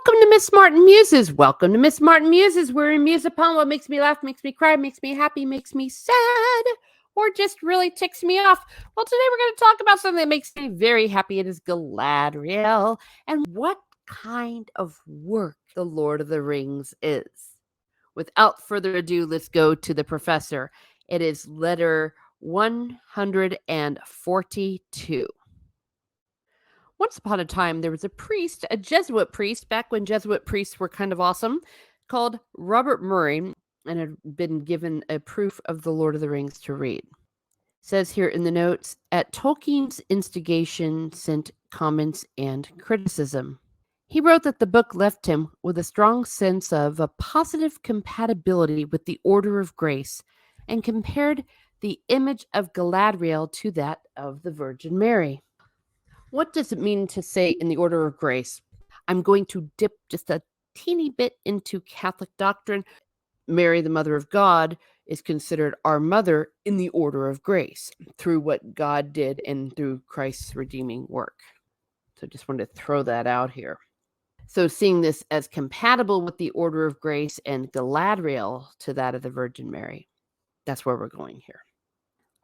Welcome to Miss Martin Muses. Welcome to Miss Martin Muses, where we muse upon what makes me laugh, makes me cry, makes me happy, makes me sad, or just really ticks me off. Well, today we're going to talk about something that makes me very happy. It is Galadriel and what kind of work the Lord of the Rings is. Without further ado, let's go to the professor. It is letter 142. Once upon a time, there was a priest, a Jesuit priest, back when Jesuit priests were kind of awesome, called Robert Murray, and had been given a proof of the Lord of the Rings to read. It says here in the notes, at Tolkien's instigation, sent comments and criticism. He wrote that the book left him with a strong sense of a positive compatibility with the Order of Grace, and compared the image of Galadriel to that of the Virgin Mary. What does it mean to say in the Order of Grace? I'm going to dip just a teeny bit into Catholic doctrine. Mary, the Mother of God, is considered our mother in the Order of Grace through what God did and through Christ's redeeming work. So just wanted to throw that out here. So seeing this as compatible with the Order of Grace and Galadriel to that of the Virgin Mary. That's where we're going here.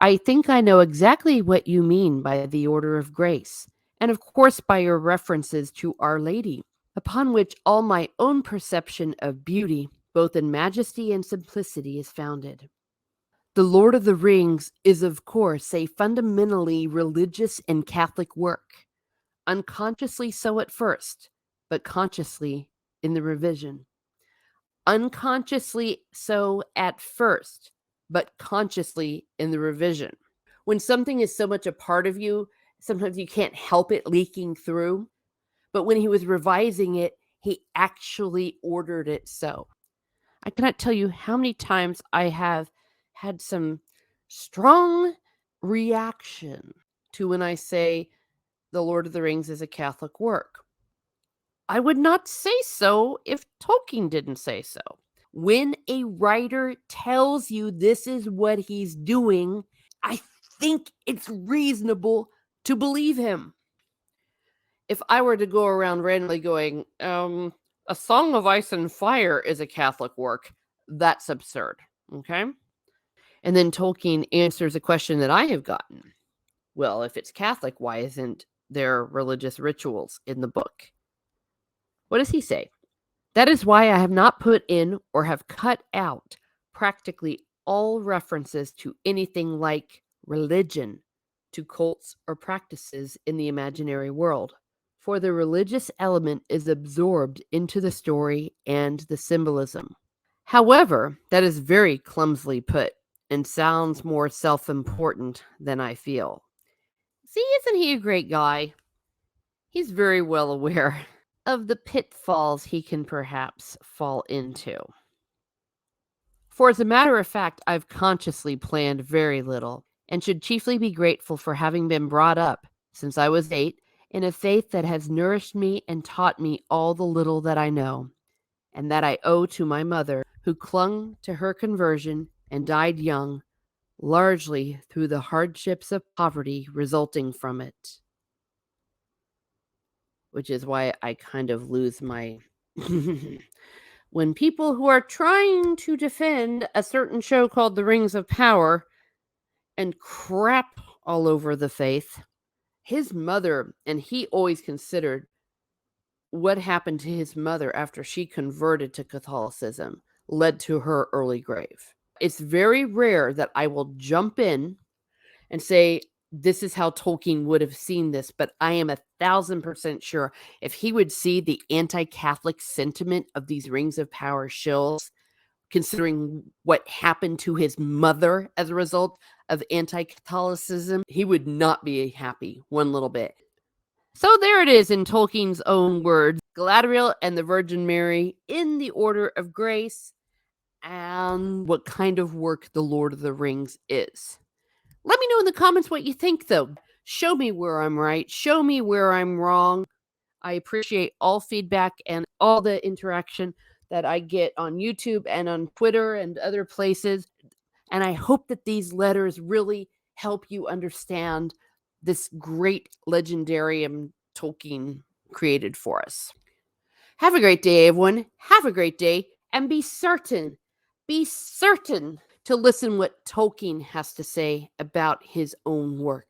I think I know exactly what you mean by the Order of Grace, and of course by your references to Our Lady, upon which all my own perception of beauty, both in majesty and simplicity, is founded. The Lord of the Rings is, of course, a fundamentally religious and Catholic work, unconsciously so at first, but consciously in the revision. Unconsciously so at first, but consciously in the revision. When something is so much a part of you, sometimes you can't help it leaking through. But when he was revising it, he actually ordered it so. I cannot tell you how many times I have had some strong reaction to when I say The Lord of the Rings is a Catholic work. I would not say so if Tolkien didn't say so. When a writer tells you this is what he's doing, I think it's reasonable to believe him. If I were to go around randomly going, A Song of Ice and Fire is a Catholic work, that's absurd, okay? And then Tolkien answers a question that I have gotten. Well, if it's Catholic, why isn't there religious rituals in the book? What does he say? That is why I have not put in or have cut out practically all references to anything like religion, to cults or practices in the imaginary world, for the religious element is absorbed into the story and the symbolism. However, that is very clumsily put and sounds more self-important than I feel. See, isn't he a great guy? He's very well aware of the pitfalls he can perhaps fall into. For as a matter of fact, I've consciously planned very little, and should chiefly be grateful for having been brought up, since I was 8, in a faith that has nourished me and taught me all the little that I know, and that I owe to my mother, who clung to her conversion and died young, largely through the hardships of poverty resulting from it. Which is why I kind of lose my... When people who are trying to defend a certain show called The Rings of Power and crap all over the faith, his mother, and he always considered what happened to his mother after she converted to Catholicism led to her early grave. It's very rare that I will jump in and say, this is how Tolkien would have seen this, but I am 1,000% sure if he would see the anti-Catholic sentiment of these Rings of Power shills, considering what happened to his mother as a result of anti-Catholicism, he would not be happy one little bit. So there it is in Tolkien's own words, Galadriel and the Virgin Mary in the Order of Grace, and what kind of work the Lord of the Rings is. Let me know in the comments what you think, though. Show me where I'm right. Show me where I'm wrong. I appreciate all feedback and all the interaction that I get on YouTube and on Twitter and other places. And I hope that these letters really help you understand this great legendarium Tolkien created for us. Have a great day, everyone. Have a great day, and be certain to listen what Tolkien has to say about his own work.